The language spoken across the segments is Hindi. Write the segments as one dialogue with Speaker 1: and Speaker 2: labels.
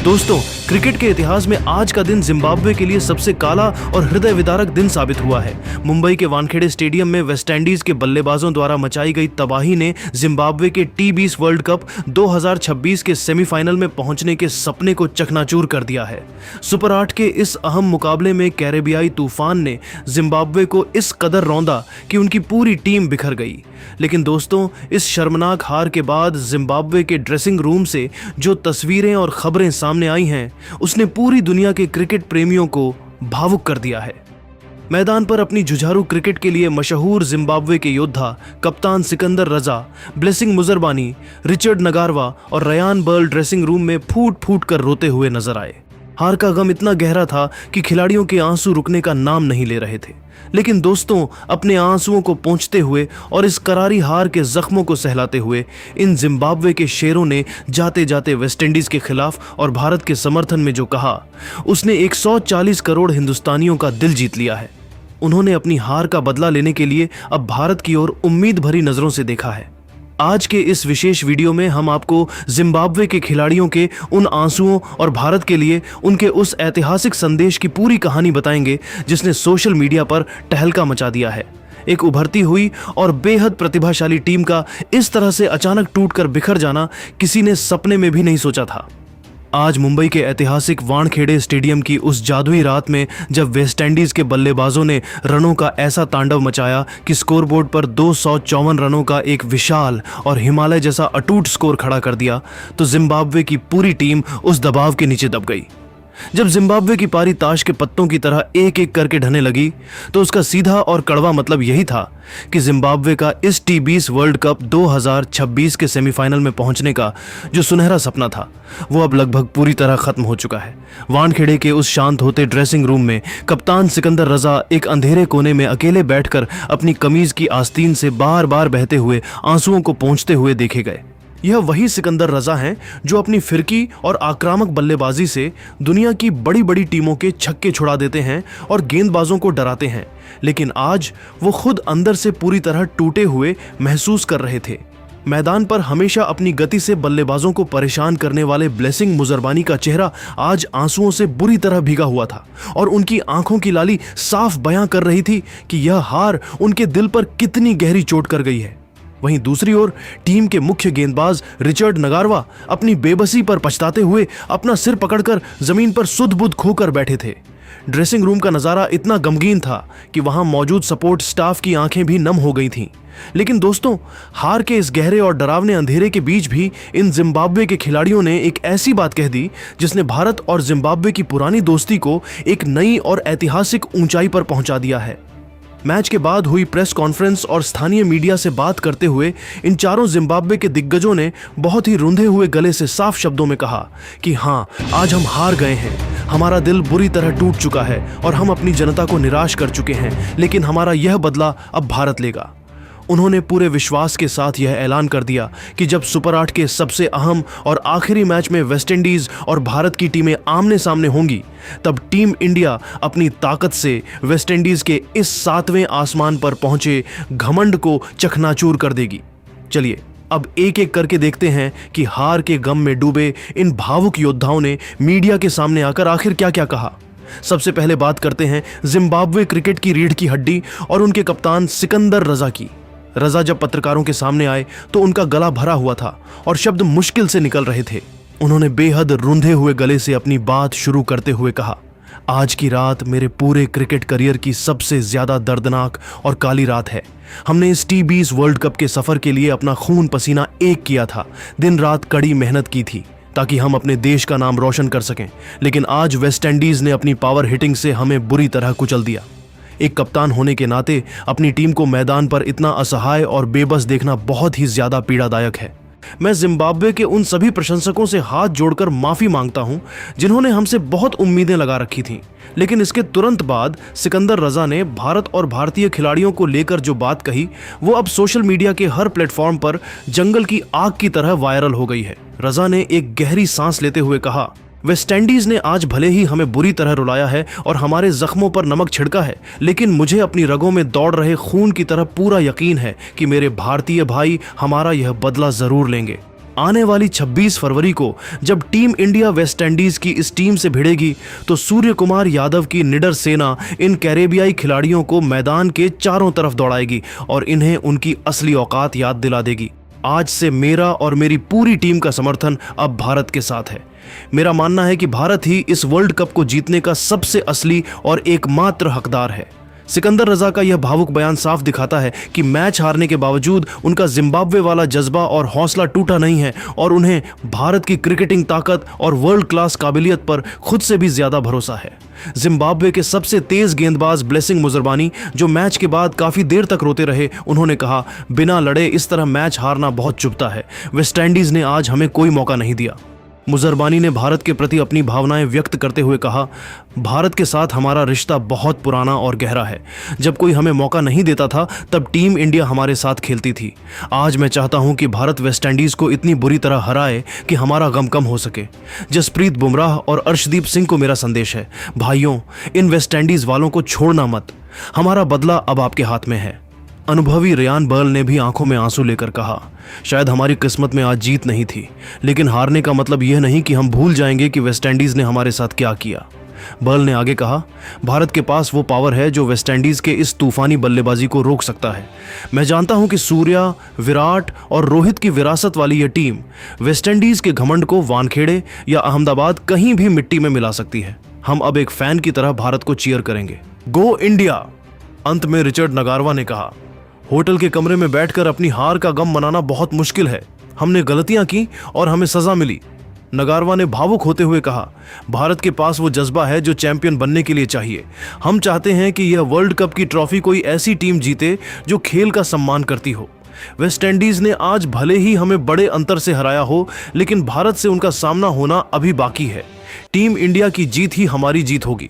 Speaker 1: दोस्तों, क्रिकेट के इतिहास में आज का दिन जिम्बाब्वे के लिए सबसे काला और हृदय विदारक दिन साबित हुआ है। मुंबई के वानखेड़े स्टेडियम में वेस्टइंडीज के बल्लेबाजों द्वारा मचाई गई तबाही ने जिम्बाब्वे के टी20 वर्ल्ड कप 2026 के सेमीफाइनल में पहुंचने के सपने को चकनाचूर कर दिया है। सुपर 8 के इस अहम मुकाबले में कैरेबियाई तूफान ने जिम्बाब्वे को इस कदर रौंदा कि उनकी पूरी टीम बिखर गई। लेकिन दोस्तों, इस शर्मनाक हार के बाद जिम्बाब्वे के ड्रेसिंग रूम से जो तस्वीरें और खबरें सामने आई हैं, उसने पूरी दुनिया के क्रिकेट प्रेमियों को भावुक कर दिया है। मैदान पर अपनी जुझारू क्रिकेट के लिए मशहूर जिम्बाब्वे के योद्धा कप्तान सिकंदर रजा, ब्लेसिंग मुजरबानी, रिचर्ड नगारवा और रयान बर्ल ड्रेसिंग रूम में फूट फूट कर रोते हुए नजर आए। हार का गम इतना गहरा था कि खिलाड़ियों के आंसू रुकने का नाम नहीं ले रहे थे। लेकिन दोस्तों, अपने आंसुओं को पोंछते हुए और इस करारी हार के जख्मों को सहलाते हुए इन जिम्बाब्वे के शेरों ने जाते जाते वेस्टइंडीज के खिलाफ और भारत के समर्थन में जो कहा, उसने 140 करोड़ हिंदुस्तानियों का दिल जीत लिया है। उन्होंने अपनी हार का बदला लेने के लिए अब भारत की ओर उम्मीद भरी नजरों से देखा है। आज के इस विशेष वीडियो में हम आपको जिम्बाब्वे के खिलाड़ियों के उन आंसुओं और भारत के लिए उनके उस ऐतिहासिक संदेश की पूरी कहानी बताएंगे जिसने सोशल मीडिया पर तहलका मचा दिया है। एक उभरती हुई और बेहद प्रतिभाशाली टीम का इस तरह से अचानक टूटकर बिखर जाना किसी ने सपने में भी नहीं सोचा था। आज मुंबई के ऐतिहासिक वानखेड़े स्टेडियम की उस जादुई रात में जब वेस्टइंडीज के बल्लेबाजों ने रनों का ऐसा तांडव मचाया कि स्कोरबोर्ड पर 254 रनों का एक विशाल और हिमालय जैसा अटूट स्कोर खड़ा कर दिया, तो जिम्बाब्वे की पूरी टीम उस दबाव के नीचे दब गई। जब जिम्बाब्वे की पारी ताश के पत्तों की तरह एक एक करके ढहने लगी, तो उसका सीधा और कड़वा मतलब यही था कि जिम्बाब्वे का इस टी20 वर्ल्ड कप 2026 के सेमीफाइनल में पहुंचने का जो सुनहरा सपना था, वो अब लगभग पूरी तरह खत्म हो चुका है। वानखेड़े के उस शांत होते ड्रेसिंग रूम में कप्तान सिकंदर रजा एक अंधेरे कोने में अकेले बैठकर अपनी कमीज की आस्तीन से बार बार बहते हुए आंसुओं को पोंछते हुए देखे गए। यह वही सिकंदर रजा हैं जो अपनी फिरकी और आक्रामक बल्लेबाजी से दुनिया की बड़ी बड़ी टीमों के छक्के छुड़ा देते हैं और गेंदबाजों को डराते हैं। लेकिन आज वो खुद अंदर से पूरी तरह टूटे हुए महसूस कर रहे थे। मैदान पर हमेशा अपनी गति से बल्लेबाजों को परेशान करने वाले ब्लेसिंग मुजरबानी का चेहरा आज आंसुओं से बुरी तरह भीगा हुआ था और उनकी आंखों की लाली साफ बयां कर रही थी कि यह हार उनके दिल पर कितनी गहरी चोट कर गई है। वहीं दूसरी ओर टीम के मुख्य गेंदबाज रिचर्ड नगारवा अपनी बेबसी पर पछताते हुए अपना सिर पकड़कर जमीन पर सुध-बुध खोकर बैठे थे। ड्रेसिंग रूम का नजारा इतना गमगीन था कि वहां मौजूद सपोर्ट स्टाफ की आंखें भी नम हो गई थीं। लेकिन दोस्तों, हार के इस गहरे और डरावने अंधेरे के बीच भी इन जिम्बाब्वे के खिलाड़ियों ने एक ऐसी बात कह दी जिसने भारत और जिम्बाब्वे की पुरानी दोस्ती को एक नई और ऐतिहासिक ऊंचाई पर पहुंचा दिया है। मैच के बाद हुई प्रेस कॉन्फ्रेंस और स्थानीय मीडिया से बात करते हुए इन चारों जिम्बाब्वे के दिग्गजों ने बहुत ही रुंधे हुए गले से साफ शब्दों में कहा कि हाँ, आज हम हार गए हैं, हमारा दिल बुरी तरह टूट चुका है और हम अपनी जनता को निराश कर चुके हैं, लेकिन हमारा यह बदला अब भारत लेगा। उन्होंने पूरे विश्वास के साथ यह ऐलान कर दिया कि जब सुपर 8 के सबसे अहम और आखिरी मैच में वेस्टइंडीज और भारत की टीमें आमने सामने होंगी, तब टीम इंडिया अपनी ताकत से वेस्टइंडीज के इस 7वें आसमान पर पहुंचे घमंड को चकनाचूर कर देगी। चलिए अब एक एक करके देखते हैं कि हार के गम में डूबे इन भावुक योद्धाओं ने मीडिया के सामने आकर आखिर क्या क्या कहा। सबसे पहले बात करते हैं जिम्बाब्वे क्रिकेट की रीढ़ की हड्डी और उनके कप्तान सिकंदर रजा की। रजा जब पत्रकारों के सामने आए तो उनका गला भरा हुआ था और शब्द मुश्किल से निकल रहे थे। उन्होंने बेहद रुंधे हुए गले से अपनी बात शुरू करते हुए कहा, आज की रात मेरे पूरे क्रिकेट करियर की सबसे ज्यादा दर्दनाक और काली रात है। हमने इस टी20 वर्ल्ड कप के सफर के लिए अपना खून पसीना एक किया था, दिन रात कड़ी मेहनत की थी ताकि हम अपने देश का नाम रोशन कर सकें। लेकिन आज वेस्टइंडीज ने अपनी पावर हिटिंग से हमें बुरी तरह कुचल दिया। एक कप्तान होने के नाते अपनी टीम को मैदान पर इतना असहाय और बेबस देखना बहुत ही ज्यादा पीड़ादायक है। मैं जिम्बाब्वे के उन सभी प्रशंसकों से हाथ जोड़कर माफी मांगता हूं जिन्होंने हमसे बहुत उम्मीदें लगा रखी थीं। लेकिन इसके तुरंत बाद सिकंदर रजा ने भारत और भारतीय खिलाड़ियों को लेकर जो बात कही, वो अब सोशल मीडिया के हर प्लेटफॉर्म पर जंगल की आग की तरह वायरल हो गई है। रजा ने एक गहरी सांस लेते हुए कहा, वेस्टइंडीज ने आज भले ही हमें बुरी तरह रुलाया है और हमारे जख्मों पर नमक छिड़का है, लेकिन मुझे अपनी रगों में दौड़ रहे खून की तरह पूरा यकीन है कि मेरे भारतीय भाई हमारा यह बदला जरूर लेंगे। आने वाली 26 फरवरी को जब टीम इंडिया वेस्टइंडीज की इस टीम से भिड़ेगी तो सूर्य कुमार यादव की निडर सेना इन कैरेबियाई खिलाड़ियों को मैदान के चारों तरफ दौड़ाएगी और इन्हें उनकी असली औकात याद दिला देगी। आज से मेरा और मेरी पूरी टीम का समर्थन अब भारत के साथ है। मेरा मानना है कि भारत ही इस वर्ल्ड कप को जीतने का सबसे असली और एकमात्र हकदार है। सिकंदर रजा का यह भावुक बयान साफ दिखाता है कि मैच हारने के बावजूद उनका जिम्बाब्वे वाला जज्बा और हौसला टूटा नहीं है और उन्हें भारत की क्रिकेटिंग ताकत और वर्ल्ड क्लास काबिलियत पर खुद से भी ज्यादा भरोसा है। जिम्बाब्वे के सबसे तेज गेंदबाज ब्लेसिंग मुजरबानी, जो मैच के बाद काफी देर तक रोते रहे, उन्होंने कहा, बिना लड़े इस तरह मैच हारना बहुत चुभता है। वेस्टइंडीज ने आज हमें कोई मौका नहीं दिया। मुजरबानी ने भारत के प्रति अपनी भावनाएं व्यक्त करते हुए कहा, भारत के साथ हमारा रिश्ता बहुत पुराना और गहरा है। जब कोई हमें मौका नहीं देता था तब टीम इंडिया हमारे साथ खेलती थी। आज मैं चाहता हूं कि भारत वेस्टइंडीज को इतनी बुरी तरह हराए कि हमारा गम कम हो सके। जसप्रीत बुमराह और अर्शदीप सिंह को मेरा संदेश है, भाइयों, इन वेस्टइंडीज वालों को छोड़ना मत। हमारा बदला अब आपके हाथ में है। अनुभवी रियान बर्ल ने भी आंखों में आंसू लेकर कहा, शायद हमारी किस्मत में आज जीत नहीं थी, लेकिन हारने का मतलब यह नहीं कि हम भूल जाएंगे कि वेस्टइंडीज ने हमारे साथ क्या किया। बर्ल ने आगे कहा, भारत के पास वो पावर है जो वेस्टइंडीज के इस तूफानी बल्लेबाजी को रोक सकता है। मैं जानता हूं कि सूर्या, विराट और रोहित की विरासत वाली यह टीम वेस्टइंडीज के घमंड को वानखेड़े या अहमदाबाद कहीं भी मिट्टी में मिला सकती है। हम अब एक फैन की तरह भारत को चीयर करेंगे। Go India. अंत में रिचर्ड नगारवा ने कहा, होटल के कमरे में बैठकर अपनी हार का गम मनाना बहुत मुश्किल है। हमने गलतियां की और हमें सजा मिली। नगारवा ने भावुक होते हुए कहा, भारत के पास वो जज्बा है जो चैंपियन बनने के लिए चाहिए। हम चाहते हैं कि यह वर्ल्ड कप की ट्रॉफी कोई ऐसी टीम जीते जो खेल का सम्मान करती हो। वेस्टइंडीज ने आज भले ही हमें बड़े अंतर से हराया हो, लेकिन भारत से उनका सामना होना अभी बाकी है। टीम इंडिया की जीत ही हमारी जीत होगी।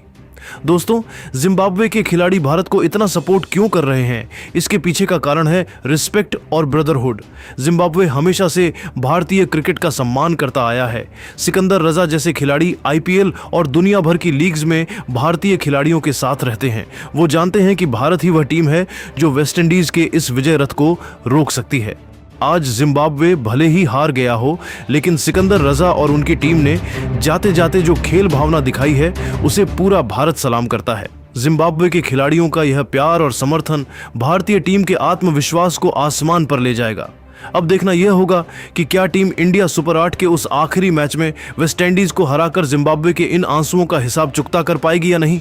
Speaker 1: दोस्तों, जिम्बाब्वे के खिलाड़ी भारत को इतना सपोर्ट क्यों कर रहे हैं? इसके पीछे का कारण है रिस्पेक्ट और ब्रदरहुड। जिम्बाब्वे हमेशा से भारतीय क्रिकेट का सम्मान करता आया है। सिकंदर रजा जैसे खिलाड़ी आईपीएल और दुनिया भर की लीग्स में भारतीय खिलाड़ियों के साथ रहते हैं। वो जानते हैं कि भारत ही वह टीम है जो वेस्टइंडीज के इस विजय रथ को रोक सकती है। आज जिम्बाब्वे भले ही हार गया हो, लेकिन सिकंदर रजा और उनकी टीम ने जाते जाते जो खेल भावना दिखाई है उसे पूरा भारत सलाम करता है। जिम्बाब्वे के खिलाड़ियों का यह प्यार और समर्थन भारतीय टीम के आत्मविश्वास को आसमान पर ले जाएगा। अब देखना यह होगा कि क्या टीम इंडिया सुपर 8 के उस आखिरी मैच में वेस्टइंडीज को हराकर जिम्बाब्वे के इन आंसुओं का हिसाब चुकता कर पाएगी या नहीं।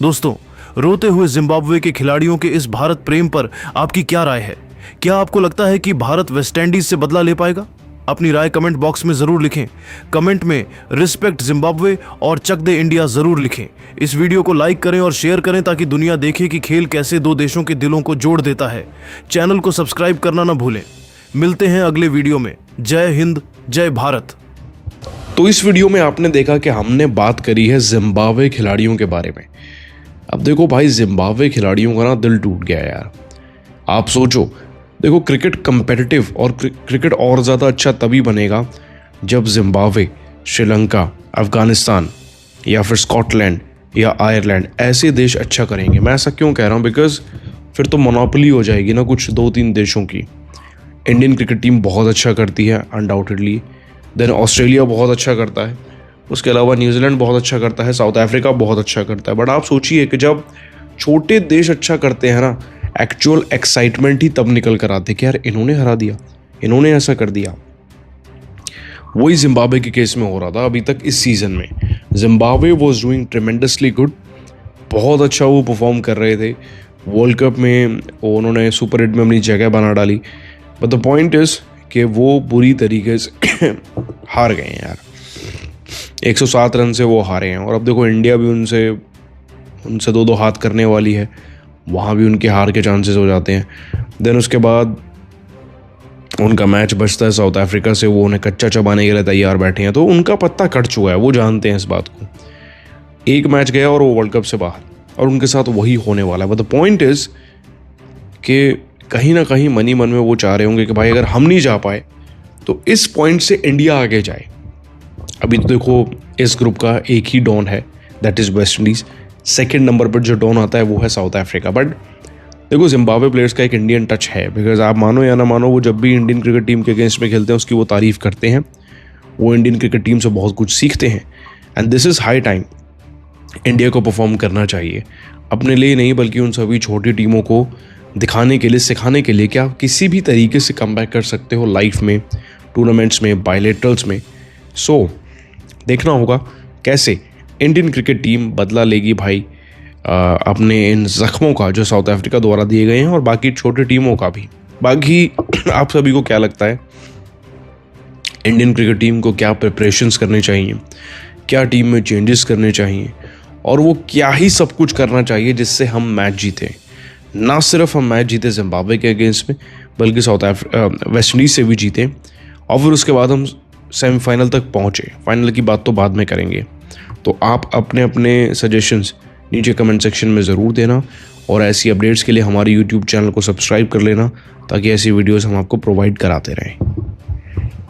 Speaker 1: दोस्तों, रोते हुए जिम्बाब्वे के खिलाड़ियों के इस भारत प्रेम पर आपकी क्या राय है? क्या आपको लगता है कि भारत वेस्टइंडीज से बदला ले पाएगा? अपनी राय कमेंट बॉक्स में जरूर लिखें। कमेंट में रिस्पेक्ट जिम्बाब्वे और चक दे इंडिया जरूर लिखें। इस वीडियो को लाइक करें और शेयर करें ताकि दुनिया देखे कि खेल कैसे दो देशों के दिलों को जोड़ देता है। चैनल को सब्सक्राइब करना ना भूलें। मिलते हैं अगले वीडियो में। जय हिंद, जय भारत।
Speaker 2: तो इस वीडियो में आपने देखा कि हमने बात करी है जिम्बाब्वे खिलाड़ियों के बारे में। अब देखो भाई, जिम्बाब्वे खिलाड़ियों का ना दिल टूट गया यार। आप सोचो, देखो, क्रिकेट कंपेटिटिव और क्रिकेट और ज़्यादा अच्छा तभी बनेगा जब जिम्बाब्वे, श्रीलंका, अफगानिस्तान या फिर स्कॉटलैंड या आयरलैंड ऐसे देश अच्छा करेंगे। मैं ऐसा क्यों कह रहा हूँ? बिकॉज फिर तो मोनोपोली हो जाएगी ना कुछ 2-3 देशों की। इंडियन क्रिकेट टीम बहुत अच्छा करती है अनडाउटेडली, देन ऑस्ट्रेलिया बहुत अच्छा करता है, उसके अलावा न्यूजीलैंड बहुत अच्छा करता है, साउथ अफ्रीका बहुत अच्छा करता है। बट आप सोचिए कि जब छोटे देश अच्छा करते हैं ना, एक्चुअल एक्साइटमेंट ही तब निकल कर आते कि यार इन्होंने हरा दिया, इन्होंने ऐसा कर दिया। वही जिम्बाब्वे के केस में हो रहा था अभी तक इस सीजन में। Zimbabwe was doing tremendously good, बहुत अच्छा वो परफॉर्म कर रहे थे। वर्ल्ड कप में उन्होंने सुपर 8 में अपनी जगह बना डाली। बट द पॉइंट इज कि वो बुरी तरीके से हार गए हैं यार। 107 रन से वो हारे हैं। और अब देखो, इंडिया भी उनसे 2-2 हाथ करने वाली है, वहाँ भी उनके हार के चांसेस हो जाते हैं। देन उसके बाद उनका मैच बचता है साउथ अफ्रीका से, वो उन्हें कच्चा चबाने के लिए तैयार बैठे हैं। तो उनका पत्ता कट चुका है, वो जानते हैं इस बात को। एक मैच गया और वो वर्ल्ड कप से बाहर, और उनके साथ वही होने वाला है। बट द पॉइंट इज कि कहीं ना कहीं मनी मन में वो चाह रहे होंगे कि भाई अगर हम नहीं जा पाए तो इस पॉइंट से इंडिया आगे जाए। अभी तो देखो, इस ग्रुप का एक ही डॉन है, that is West Indies. Second number पर जो डॉन आता है वो है साउथ अफ्रीका। बट देखो जिम्बाब्वे प्लेयर्स का एक इंडियन टच है, बिकॉज आप मानो या ना मानो वो जब भी इंडियन क्रिकेट टीम के अगेंस्ट में खेलते हैं उसकी वो तारीफ करते हैं, वो इंडियन क्रिकेट टीम से बहुत कुछ सीखते हैं। And this is high time India को परफॉर्म करना चाहिए, अपने लिए नहीं बल्कि उन सभी छोटी टीमों को दिखाने के लिए, सिखाने के लिए कि आप किसी भी तरीके से कम बैक कर सकते हो लाइफ में, टूर्नामेंट्स में, बायलेटरल्स में। सो देखना होगा कैसे इंडियन क्रिकेट टीम बदला लेगी भाई अपने इन जख्मों का जो साउथ अफ्रीका द्वारा दिए गए हैं, और बाकी छोटी टीमों का भी। बाकी आप सभी को क्या लगता है, इंडियन क्रिकेट टीम को क्या प्रिपरेशंस करने चाहिए, क्या टीम में चेंजेस करने चाहिए, और वो क्या ही सब कुछ करना चाहिए जिससे हम मैच जीतें। ना सिर्फ हम मैच जीते जिम्बाब्वे के अगेंस्ट में, बल्कि वेस्ट इंडीज़ से भी जीते, और फिर उसके बाद हम सेमीफाइनल तक पहुँचे। फाइनल की बात तो बाद में करेंगे। तो आप अपने अपने सजेशंस नीचे कमेंट सेक्शन में ज़रूर देना, और ऐसी अपडेट्स के लिए हमारे यूट्यूब चैनल को सब्सक्राइब कर लेना, ताकि ऐसी वीडियोस हम आपको प्रोवाइड कराते रहें।